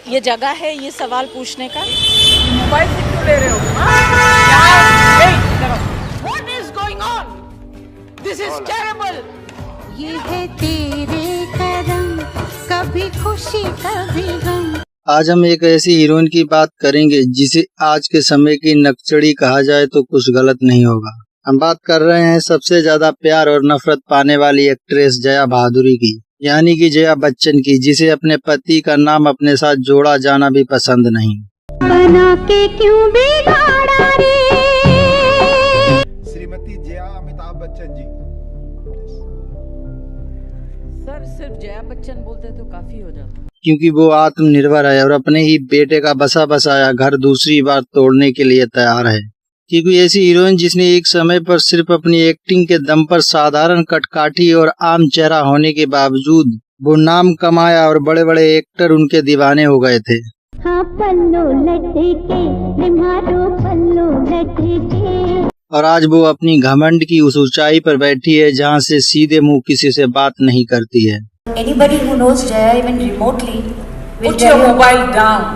ये जगह है ये सवाल पूछने का? मोबाइल से क्यों ले रहे हो? What is going on? This is terrible. ये है तेरे करम, कभी खुशी कभी गम। आज हम एक ऐसी हीरोइन की बात करेंगे जिसे आज के समय की नक्सड़ी कहा जाए तो कुछ गलत नहीं होगा। हम बात कर रहे हैं सबसे ज्यादा प्यार और नफरत पाने वाली एक्ट्रेस जया भादुरी की, यानी कि जया बच्चन की, जिसे अपने पति का नाम अपने साथ जोड़ा जाना भी पसंद नहीं। बना के क्यों बिगाड़ा रे? श्रीमती जया अमिताभ बच्चन जी। सर सिर्फ जया बच्चन बोलते तो काफी हो जाता, क्योंकि वो आत्मनिर्भर है और अपने ही बेटे का बसा बसाया घर दूसरी बार तोड़ने के लिए तैयार है। क्योंकि ऐसी हीरोइन जिसने एक समय पर सिर्फ अपनी एक्टिंग के दम पर साधारण कटकाठी और आम चेहरा होने के बावजूद वो नाम कमाया और बड़े बड़े एक्टर उनके दीवाने हो गए थे। हाँ पल्लो लटके, मारो पल्लो लटके। और आज वो अपनी घमंड की उस ऊंचाई पर बैठी है जहाँ से सीधे मुंह किसी से बात नहीं करती है। Anybody who knows Jaya even remotely will Put tell your you mobile down.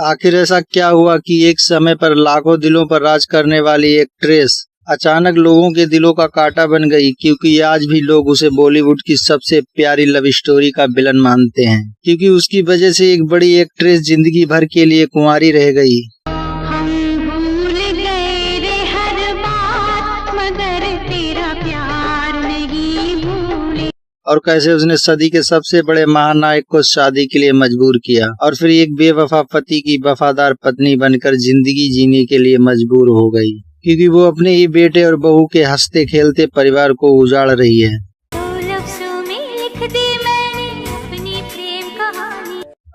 आखिर ऐसा क्या हुआ कि एक समय पर लाखों दिलों पर राज करने वाली एक्ट्रेस अचानक लोगों के दिलों का कांटा बन गई, क्योंकि आज भी लोग उसे बॉलीवुड की सबसे प्यारी लव स्टोरी का विलन मानते हैं, क्योंकि उसकी वजह से एक बड़ी एक्ट्रेस जिंदगी भर के लिए कुंवारी रह गई। हम भूल गए रे हर बात, मगर तेरा प्यार नहीं भूले। और कैसे उसने सदी के सबसे बड़े महानायक को शादी के लिए मजबूर किया और फिर एक बेवफा पति की वफादार पत्नी बनकर जिंदगी जीने के लिए मजबूर हो गई, क्योंकि वो अपने ही बेटे और बहू के हंसते खेलते परिवार को उजाड़ रही है।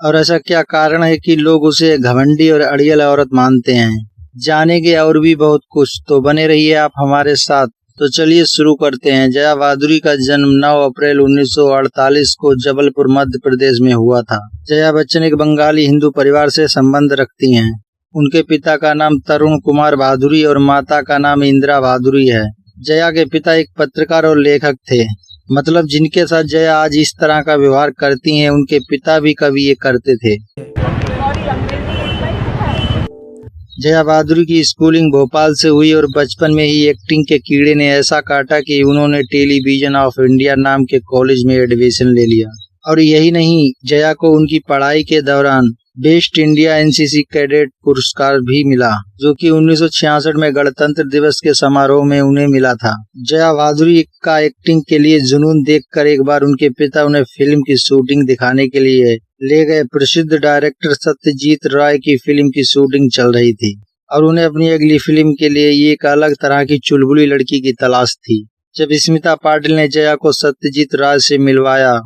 और ऐसा क्या कारण है कि लोग उसे घमंडी और अड़ियल औरत मानते हैं? जानेंगे और भी बहुत कुछ, तो बने रहिए आप हमारे साथ। तो चलिए शुरू करते हैं। जया भादुरी का जन्म 9 अप्रैल 1948 को जबलपुर मध्य प्रदेश में हुआ था। जया बच्चन एक बंगाली हिंदू परिवार से संबंध रखती हैं। उनके पिता का नाम तरुण कुमार भादुरी और माता का नाम इंदिरा भादुरी है। जया के पिता एक पत्रकार और लेखक थे, मतलब जिनके साथ जया आज इस तरह का व्यवहार करती हैं उनके पिता भी कभी ये करते थे। जया भादुरी की स्कूलिंग भोपाल से हुई और बचपन में ही एक्टिंग के कीड़े ने ऐसा काटा कि उन्होंने टेलीविजन ऑफ इंडिया नाम के कॉलेज में एडमिशन ले लिया। और यही नहीं, जया को उनकी पढ़ाई के दौरान बेस्ट इंडिया एनसीसी कैडेट पुरस्कार भी मिला, जो कि 1966 में गणतंत्र दिवस के समारोह में उन्हें मिला था। जया भादुरी का एक्टिंग के लिए जुनून देखकर एक बार उनके पिता उन्हें फिल्म की शूटिंग दिखाने के लिए ले गए। प्रसिद्ध डायरेक्टर सत्यजीत राय की फिल्म की शूटिंग चल रही थी और उन्हें अपनी अगली फिल्म के लिए एक अलग तरह की चुलबुली लड़की की तलाश थी। जब स्मिता पाटिल ने जया को सत्यजीत राय से मिलवाया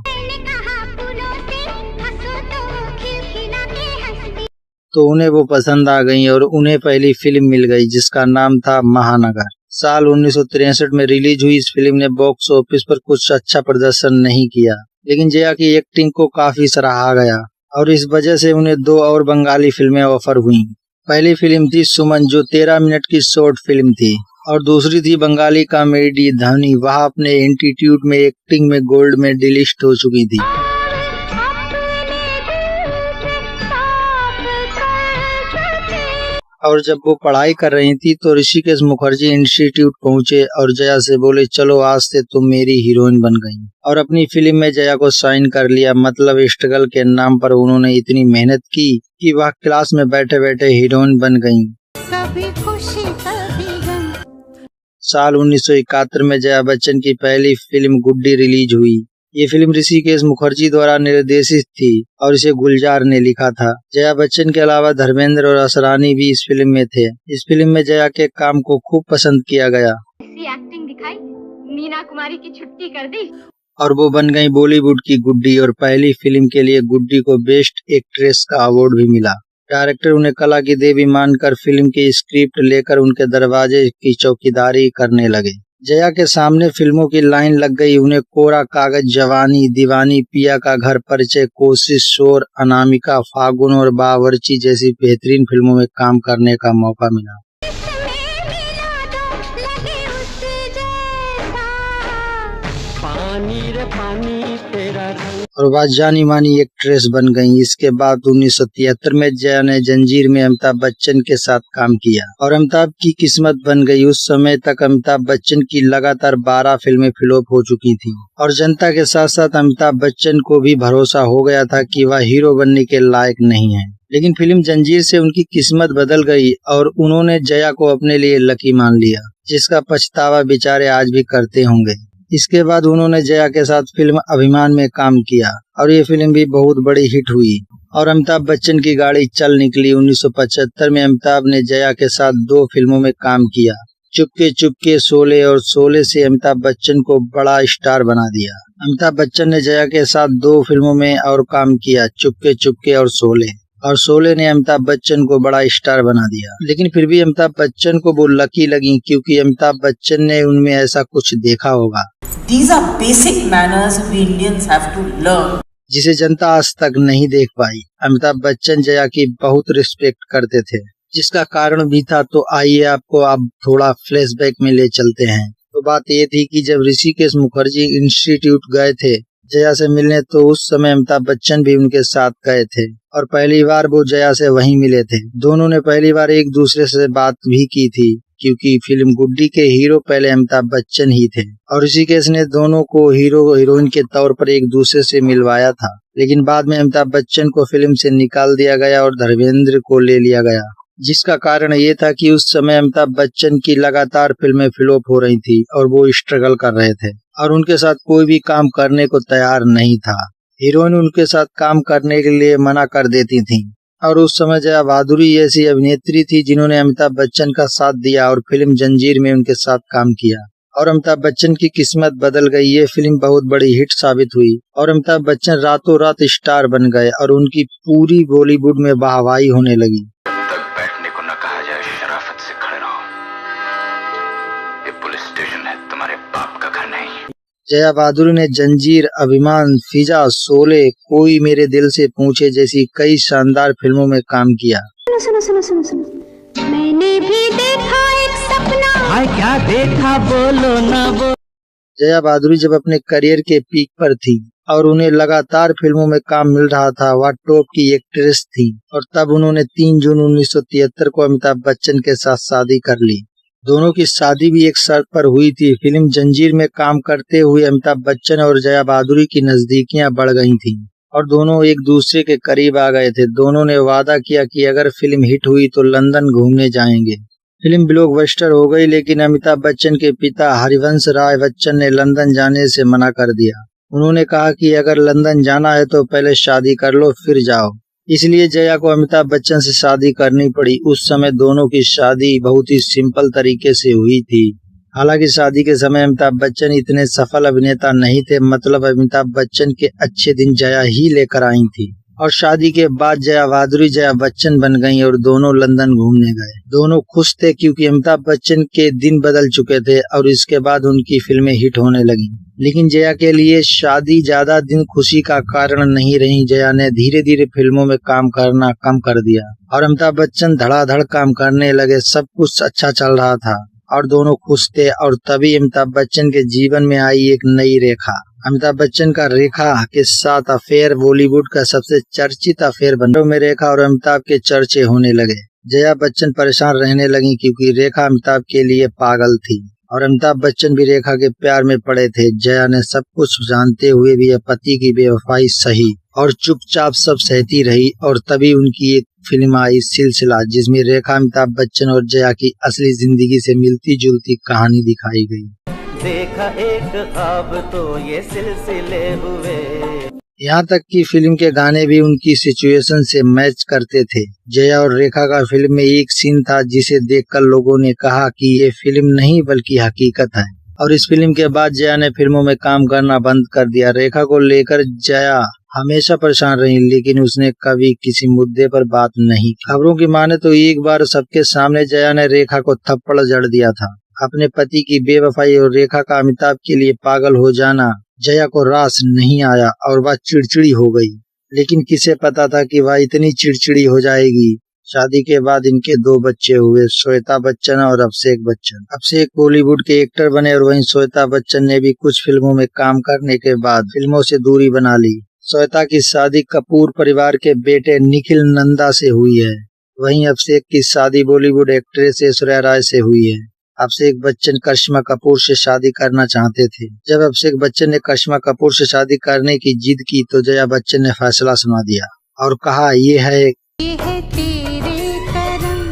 तो उन्हें वो पसंद आ गई और उन्हें पहली फिल्म मिल गई जिसका नाम था महानगर। साल 1963 में रिलीज हुई इस फिल्म ने बॉक्स ऑफिस पर कुछ अच्छा प्रदर्शन नहीं किया, लेकिन जया की एक्टिंग को काफी सराहा गया और इस वजह से उन्हें 2 और बंगाली फिल्में ऑफर हुई। पहली फिल्म थी सुमन, जो 13 मिनट की शॉर्ट फिल्म थी, और दूसरी थी बंगाली कॉमेडी धनी। वह अपने इंस्टीट्यूट में एक्टिंग में गोल्ड मेडलिस्ट हो चुकी थी। और जब वो पढ़ाई कर रही थी तो ऋषिकेश मुखर्जी इंस्टीट्यूट पहुंचे और जया से बोले, चलो आज से तुम मेरी हीरोइन बन गई। और अपनी फिल्म में जया को साइन कर लिया। मतलब स्ट्रगल के नाम पर उन्होंने इतनी मेहनत की कि वह क्लास में बैठे बैठे हीरोइन बन गई। कभी खुशी कभी गम। साल 1971 में जया बच्चन की पहली फिल्म गुड्डी रिलीज हुई। ये फिल्म ऋषिकेश मुखर्जी द्वारा निर्देशित थी और इसे गुलजार ने लिखा था। जया बच्चन के अलावा धर्मेंद्र और असरानी भी इस फिल्म में थे। इस फिल्म में जया के काम को खूब पसंद किया गया। एक्टिंग दिखाई, मीना कुमारी की छुट्टी कर दी और वो बन गई बॉलीवुड की गुड्डी और पहली फिल्म के लिए गुड्डी को बेस्ट एक्ट्रेस का अवार्ड भी मिला। डायरेक्टर उन्हें कला की देवी मानकर फिल्म की स्क्रिप्ट लेकर उनके दरवाजे की चौकीदारी करने लगे। जया के सामने फिल्मों की लाइन लग गई। उन्हें कोरा कागज, जवानी, दीवानी, पिया का घर, परिचय, कोशिश, शोर, अनामिका, फागुन और बावर्ची जैसी बेहतरीन फिल्मों में काम करने का मौका मिला। और वह जानी मानी एक्ट्रेस बन गईं। इसके बाद 1973 में जया ने जंजीर में अमिताभ बच्चन के साथ काम किया और अमिताभ की किस्मत बन गई। उस समय तक अमिताभ बच्चन की लगातार 12 फिल्में फ्लॉप हो चुकी थी और जनता के साथ साथ अमिताभ बच्चन को भी भरोसा हो गया था कि वह हीरो बनने के लायक नहीं है। लेकिन फिल्म जंजीर से उनकी किस्मत बदल गई और उन्होंने जया को अपने लिए लकी मान लिया, जिसका पछतावा बेचारे आज भी करते होंगे। इसके बाद उन्होंने जया के साथ फिल्म अभिमान में काम किया और ये फिल्म भी बहुत बड़ी हिट हुई और अमिताभ बच्चन की गाड़ी चल निकली। 1975 में अमिताभ ने जया के साथ 2 फिल्मों में काम किया, चुपके चुपके, शोले, और शोले से अमिताभ बच्चन को बड़ा स्टार बना दिया। अमिताभ बच्चन ने जया के साथ 2 फिल्मों में और काम किया, चुपके चुपके और शोले ने अमिताभ बच्चन को बड़ा स्टार बना दिया। लेकिन फिर भी अमिताभ बच्चन को वो लकी लगी क्योंकि अमिताभ बच्चन ने उनमें ऐसा कुछ देखा होगा। These are basic manners we Indians have to learn. जिसे जनता आज तक नहीं देख पाई। अमिताभ बच्चन जया की बहुत रिस्पेक्ट करते थे, जिसका कारण भी था। तो आइए आपको अब थोड़ा फ्लैशबैक में ले चलते हैं। तो बात ये थी कि जब ऋषिकेश मुखर्जी इंस्टीट्यूट गए थे जया से मिलने, तो उस समय अमिताभ बच्चन भी उनके साथ गए थे और पहली बार वो जया से वहीं मिले थे। दोनों ने पहली बार एक दूसरे से बात भी की थी क्योंकि फिल्म गुड्डी के हीरो पहले अमिताभ बच्चन ही थे और ऋषिकेश ने दोनों को हीरो हीरोइन के तौर पर एक दूसरे से मिलवाया था। लेकिन बाद में अमिताभ बच्चन को फिल्म से निकाल दिया गया और धर्मेंद्र को ले लिया गया, जिसका कारण ये था कि उस समय अमिताभ बच्चन की लगातार फिल्में फ्लॉप हो रही थी और वो स्ट्रगल कर रहे थे और उनके साथ कोई भी काम करने को तैयार नहीं था। हीरोइन उनके साथ काम करने के लिए मना कर देती थी और उस समय जया बहादुरी ऐसी अभिनेत्री थी जिन्होंने अमिताभ बच्चन का साथ दिया और फिल्म जंजीर में उनके साथ काम किया और अमिताभ बच्चन की किस्मत बदल गई। ये फिल्म बहुत बड़ी हिट साबित हुई और अमिताभ बच्चन रातों रात स्टार बन गए और उनकी पूरी बॉलीवुड में वाहवाही होने लगी। तक बैठने को न कहा जाए, शराफत से खड़े रहो। ये पुलिस स्टेशन है, तुम्हारे बाप का घर नहीं। जया बहादुरी ने जंजीर, अभिमान, फिजा, शोले, कोई मेरे दिल से पूछे जैसी कई शानदार फिल्मों में काम किया। सुनो सुनो सुनो सुनो, मैंने भी देखा एक सपना। हाय क्या देखा, बोलो ना बोलो। जया बहादुरी जब अपने करियर के पीक पर थी और उन्हें लगातार फिल्मों में काम मिल रहा था, वह टॉप की एक्ट्रेस थी और तब उन्होंने 3 जून 1973 को अमिताभ बच्चन के साथ शादी कर ली। दोनों की शादी भी एक शर्त पर हुई थी। फिल्म जंजीर में काम करते हुए अमिताभ बच्चन और जया बहादुरी की नजदीकियां बढ़ गई थीं और दोनों एक दूसरे के करीब आ गए थे। दोनों ने वादा किया कि अगर फिल्म हिट हुई तो लंदन घूमने जाएंगे। फिल्म ब्लॉकबस्टर हो गई, लेकिन अमिताभ बच्चन के पिता हरिवंश राय बच्चन ने लंदन जाने से मना कर दिया। उन्होंने कहा कि अगर लंदन जाना है तो पहले शादी कर लो फिर जाओ। इसलिए जया को अमिताभ बच्चन से शादी करनी पड़ी। उस समय दोनों की शादी बहुत ही सिंपल तरीके से हुई थी। हालांकि शादी के समय अमिताभ बच्चन इतने सफल अभिनेता नहीं थे, मतलब अमिताभ बच्चन के अच्छे दिन जया ही लेकर आई थी और शादी के बाद जया बहादुरी जया बच्चन बन गईं और दोनों लंदन घूमने गए। दोनों खुश थे क्योंकि अमिताभ बच्चन के दिन बदल चुके थे और इसके बाद उनकी फिल्में हिट होने लगी। लेकिन जया के लिए शादी ज्यादा दिन खुशी का कारण नहीं रही। जया ने धीरे धीरे फिल्मों में काम करना कम कर दिया और अमिताभ बच्चन धड़ाधड़ काम करने लगे। सब कुछ अच्छा चल रहा था और दोनों खुश थे और तभी अमिताभ बच्चन के जीवन में आई एक नई रेखा। अमिताभ बच्चन का रेखा के साथ अफेयर बॉलीवुड का सबसे चर्चित अफेयर बना। में रेखा और अमिताभ के चर्चे होने लगे। जया बच्चन परेशान रहने लगी क्योंकि रेखा अमिताभ के लिए पागल थी और अमिताभ बच्चन भी रेखा के प्यार में पड़े थे। जया ने सब कुछ जानते हुए भी पति की बेवफाई सही और चुपचाप सब सहती रही और तभी उनकी एक फिल्म आई सिलसिला, जिसमें रेखा, अमिताभ बच्चन और जया की असली जिंदगी से मिलती जुलती कहानी दिखाई गई। देखा एक ख्वाब तो ये सिलसिले हुए। यहाँ तक कि फिल्म के गाने भी उनकी सिचुएशन से मैच करते थे। जया और रेखा का फिल्म में एक सीन था जिसे देखकर लोगों ने कहा कि ये फिल्म नहीं बल्कि हकीकत है और इस फिल्म के बाद जया ने फिल्मों में काम करना बंद कर दिया। रेखा को लेकर जया हमेशा परेशान रही, लेकिन उसने कभी किसी मुद्दे पर बात नहीं की। खबरों की माने तो एक बार सबके सामने जया ने रेखा को थप्पड़ जड़ दिया था। अपने पति की बेवफाई और रेखा का अमिताभ के लिए पागल हो जाना जया को रास नहीं आया और वह चिड़चिड़ी हो गई। लेकिन किसे पता था कि वह इतनी चिड़चिड़ी हो जाएगी। शादी के बाद इनके 2 बच्चे हुए, श्वेता बच्चन और अभिषेक बच्चन। अभिषेक बॉलीवुड के एक्टर बने और वहीं श्वेता बच्चन ने भी कुछ फिल्मों में काम करने के बाद फिल्मों से दूरी बना ली। श्वेता की शादी कपूर परिवार के बेटे निखिल नंदा से हुई है। वहीं अभिषेक की शादी बॉलीवुड एक्ट्रेस ऐश्वर्या राय से हुई है। अभिषेक बच्चन करिश्मा कपूर से शादी करना चाहते थे। जब अभिषेक बच्चन ने करिश्मा कपूर से शादी करने की जिद की तो जया बच्चन ने फैसला सुना दिया और कहा ये है तेरे करम,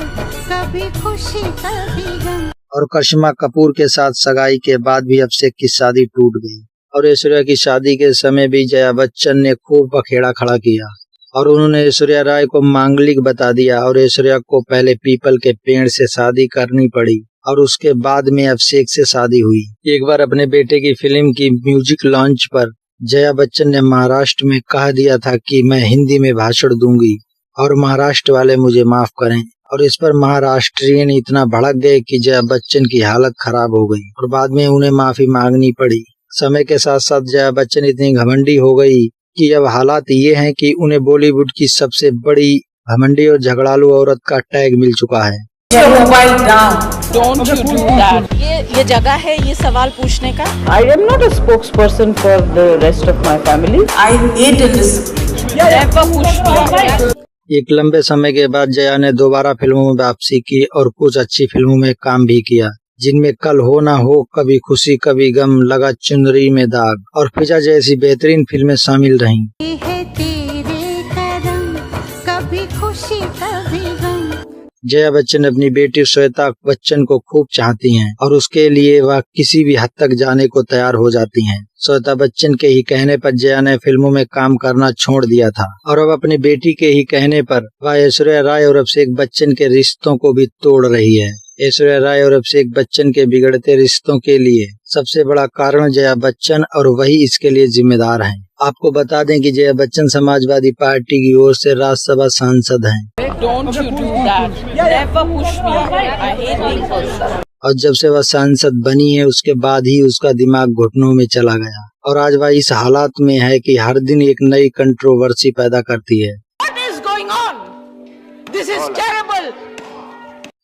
कभी खुशी कभी गम। और करिश्मा कपूर के साथ सगाई के बाद भी अभिषेक की शादी टूट गई। और ऐश्वर्या की शादी के समय भी जया बच्चन ने खूब बखेड़ा खड़ा किया और उन्होंने ऐश्वर्या राय को मांगलिक बता दिया और ऐश्वर्या को पहले पीपल के पेड़ से शादी करनी पड़ी और उसके बाद में अभिषेक से शादी हुई। एक बार अपने बेटे की फिल्म की म्यूजिक लॉन्च पर जया बच्चन ने महाराष्ट्र में कह दिया था कि मैं हिंदी में भाषण दूंगी और महाराष्ट्र वाले मुझे माफ करें, और इस पर महाराष्ट्रियन इतना भड़क गए कि जया बच्चन की हालत खराब हो गई और बाद में उन्हें माफी मांगनी पड़ी। समय के साथ साथ जया बच्चन इतनी घमंडी हो गई कि अब हालात ये हैं कि उन्हें बॉलीवुड की सबसे बड़ी घमंडी और झगड़ालू औरत का टैग मिल चुका है। Mobile down. Don't you do that. ये जगह है ये सवाल पूछने का। I am not a spokesperson for the rest of my family. I hate indiscipline. Never push me. एक लंबे समय के बाद जया ने दोबारा फिल्मों में वापसी की और कुछ अच्छी फिल्मों में काम भी किया, जिनमें कल हो ना हो, कभी खुशी कभी गम, लगा चुनरी में दाग और फिजा जैसी बेहतरीन फिल्में शामिल रहीं। ये है तेरे करम, कभी खुशी कभी गम। जया बच्चन अपनी बेटी श्वेता बच्चन को खूब चाहती हैं और उसके लिए वह किसी भी हद तक जाने को तैयार हो जाती हैं। श्वेता बच्चन के ही कहने पर जया ने फिल्मों में काम करना छोड़ दिया था और अब अपनी बेटी के ही कहने पर वह ऐश्वर्या राय और अभिषेक बच्चन के रिश्तों को भी तोड़ रही है। ऐश्वर्या राय और अभिषेक बच्चन के बिगड़ते रिश्तों के लिए सबसे बड़ा कारण जया बच्चन और वही इसके लिए जिम्मेदार हैं। आपको बता दें कि जया बच्चन समाजवादी पार्टी की ओर से राज्यसभा सांसद हैं। Don't you do that. Never push me. I hate being pushed. और जब से वह सांसद बनी है उसके बाद ही उसका दिमाग घुटनों में चला गया और आज वह इस हालात में है कि हर दिन एक नई कंट्रोवर्सी पैदा करती है। What is going on? This is terrible.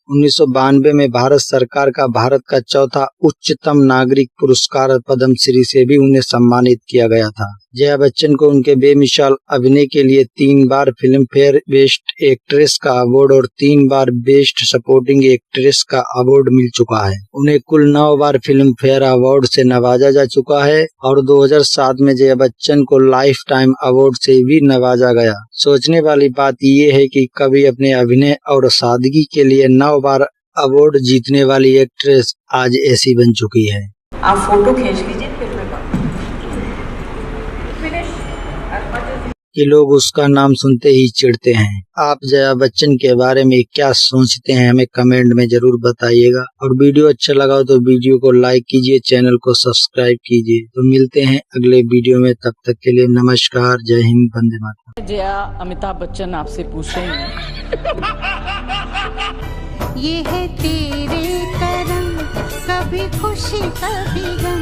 1992 में भारत सरकार का भारत का चौथा उच्चतम नागरिक पुरस्कार पद्म श्री से भी उन्हें सम्मानित किया गया था। जया बच्चन को उनके बेमिसाल अभिनय के लिए 3 बार फिल्म फेयर बेस्ट एक्ट्रेस का अवार्ड और 3 बार बेस्ट सपोर्टिंग एक्ट्रेस का अवार्ड मिल चुका है। उन्हें कुल 9 बार फिल्म फेयर अवार्ड से नवाजा जा चुका है और 2007 में जया बच्चन को लाइफ टाइम अवार्ड से भी नवाजा गया। सोचने वाली बात ये है कि कभी अपने अभिनय और सादगी के लिए 9 बार अवार्ड जीतने वाली एक्ट्रेस आज ऐसी बन चुकी है। आप फोटो खींच लीजिए फिल्म का। कि लोग उसका नाम सुनते ही चिढ़ते हैं। आप जया बच्चन के बारे में क्या सोचते हैं हमें कमेंट में जरूर बताइएगा और वीडियो अच्छा लगा तो वीडियो को लाइक कीजिए, चैनल को सब्सक्राइब कीजिए। तो मिलते हैं अगले वीडियो में, तब तक के लिए नमस्कार, जय हिंद, वंदे मातरम। जया अमिताभ बच्चन आपसे पूछ रही हैं। ये है तेरे करम, कभी खुशी कभी गम।